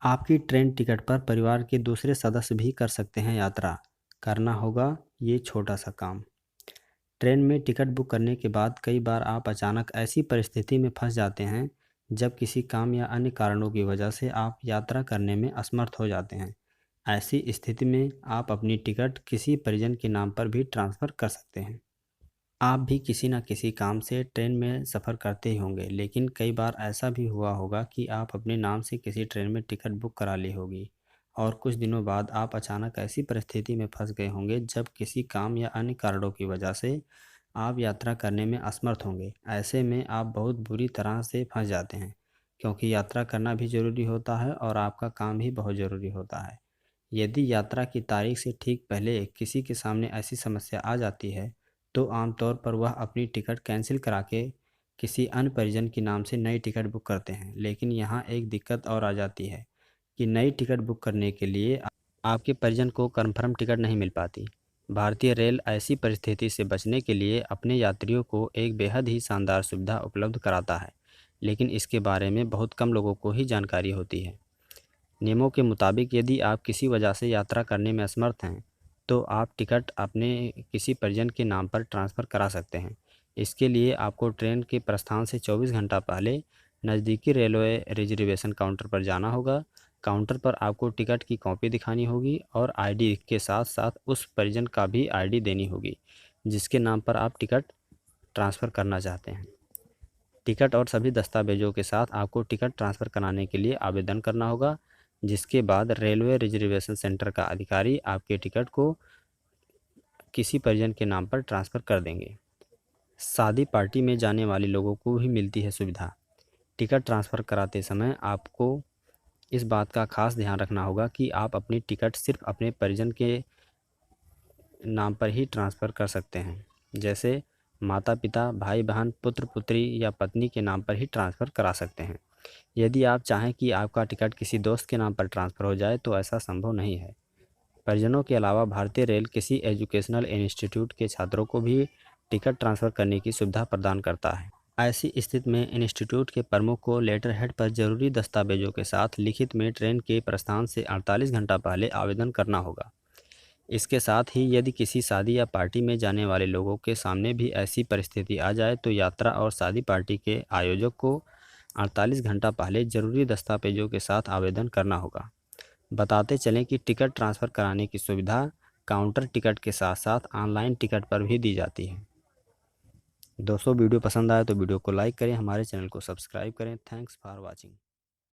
आपकी train ticket पर परिवार के दूसरे सदस्य भी कर सकते हैं यात्रा। करना होगा ये छोटा सा काम। ट्रेन में टिकट बुक करने के बाद कई बार आप अचानक ऐसी परिस्थिति में फंस जाते हैं जब किसी काम या अन्य कारणों की वजह से आप यात्रा करने में असमर्थ हो जाते हैं। ऐसी स्थिति में आप अपनी टिकट किसी परिजन के नाम पर भी ट्रांसफ़र कर सकते हैं। आप भी किसी न किसी काम से ट्रेन में सफ़र करते ही होंगे, लेकिन कई बार ऐसा भी हुआ होगा कि आप अपने नाम से किसी ट्रेन में टिकट बुक करा ली होगी और कुछ दिनों बाद आप अचानक ऐसी परिस्थिति में फंस गए होंगे जब किसी काम या अन्य कारणों की वजह से आप यात्रा करने में असमर्थ होंगे। ऐसे में आप बहुत बुरी तरह से फंस जाते हैं, क्योंकि यात्रा करना भी ज़रूरी होता है और आपका काम भी बहुत ज़रूरी होता है। यदि यात्रा की तारीख से ठीक पहले किसी के सामने ऐसी समस्या आ जाती है, तो आमतौर पर वह अपनी टिकट कैंसिल करा के किसी अन्य परिजन के नाम से नई टिकट बुक करते हैं। लेकिन यहाँ एक दिक्कत और आ जाती है कि नई टिकट बुक करने के लिए आपके परिजन को कन्फर्म टिकट नहीं मिल पाती। भारतीय रेल ऐसी परिस्थिति से बचने के लिए अपने यात्रियों को एक बेहद ही शानदार सुविधा उपलब्ध कराता है, लेकिन इसके बारे में बहुत कम लोगों को ही जानकारी होती है। नियमों के मुताबिक यदि आप किसी वजह से यात्रा करने में असमर्थ हैं, तो आप टिकट अपने किसी परिजन के नाम पर ट्रांसफ़र करा सकते हैं। इसके लिए आपको ट्रेन के प्रस्थान से 24 घंटा पहले नज़दीकी रेलवे रिजर्वेशन काउंटर पर जाना होगा। काउंटर पर आपको टिकट की कॉपी दिखानी होगी और आईडी के साथ-साथ उस परिजन का भी आईडी देनी होगी, जिसके नाम पर आप टिकट ट्रांसफ़र करना चाहते हैं। टिकट और सभी दस्तावेज़ों के साथ आपको टिकट ट्रांसफ़र कराने के लिए आवेदन करना होगा, जिसके बाद रेलवे रिजर्वेशन सेंटर का अधिकारी आपके टिकट को किसी परिजन के नाम पर ट्रांसफ़र कर देंगे। शादी पार्टी में जाने वाले लोगों को भी मिलती है सुविधा। टिकट ट्रांसफ़र कराते समय आपको इस बात का खास ध्यान रखना होगा कि आप अपनी टिकट सिर्फ़ अपने परिजन के नाम पर ही ट्रांसफ़र कर सकते हैं। जैसे माता-पिता, भाई-बहन, पुत्र-पुत्री या पत्नी के नाम पर ही ट्रांसफ़र करा सकते हैं। यदि आप चाहें कि आपका टिकट किसी दोस्त के नाम पर ट्रांसफ़र हो जाए तो ऐसा संभव नहीं है। परिजनों के अलावा भारतीय रेल किसी एजुकेशनल इंस्टीट्यूट के छात्रों को भी टिकट ट्रांसफ़र करने की सुविधा प्रदान करता है। ऐसी स्थिति में इंस्टीट्यूट के प्रमुख को लेटर हेड पर ज़रूरी दस्तावेज़ों के साथ लिखित में ट्रेन के प्रस्थान से 48 घंटा पहले आवेदन करना होगा। इसके साथ ही यदि किसी शादी या पार्टी में जाने वाले लोगों के सामने भी ऐसी परिस्थिति आ जाए तो यात्रा और शादी पार्टी के आयोजक को 48 घंटा पहले ज़रूरी दस्तावेज़ों के साथ आवेदन करना होगा। बताते चलें कि टिकट ट्रांसफ़र कराने की सुविधा काउंटर टिकट के साथ-साथ ऑनलाइन टिकट पर भी दी जाती है। दोस्तों, वीडियो पसंद आए तो वीडियो को लाइक करें, हमारे चैनल को सब्सक्राइब करें। Thanks for watching.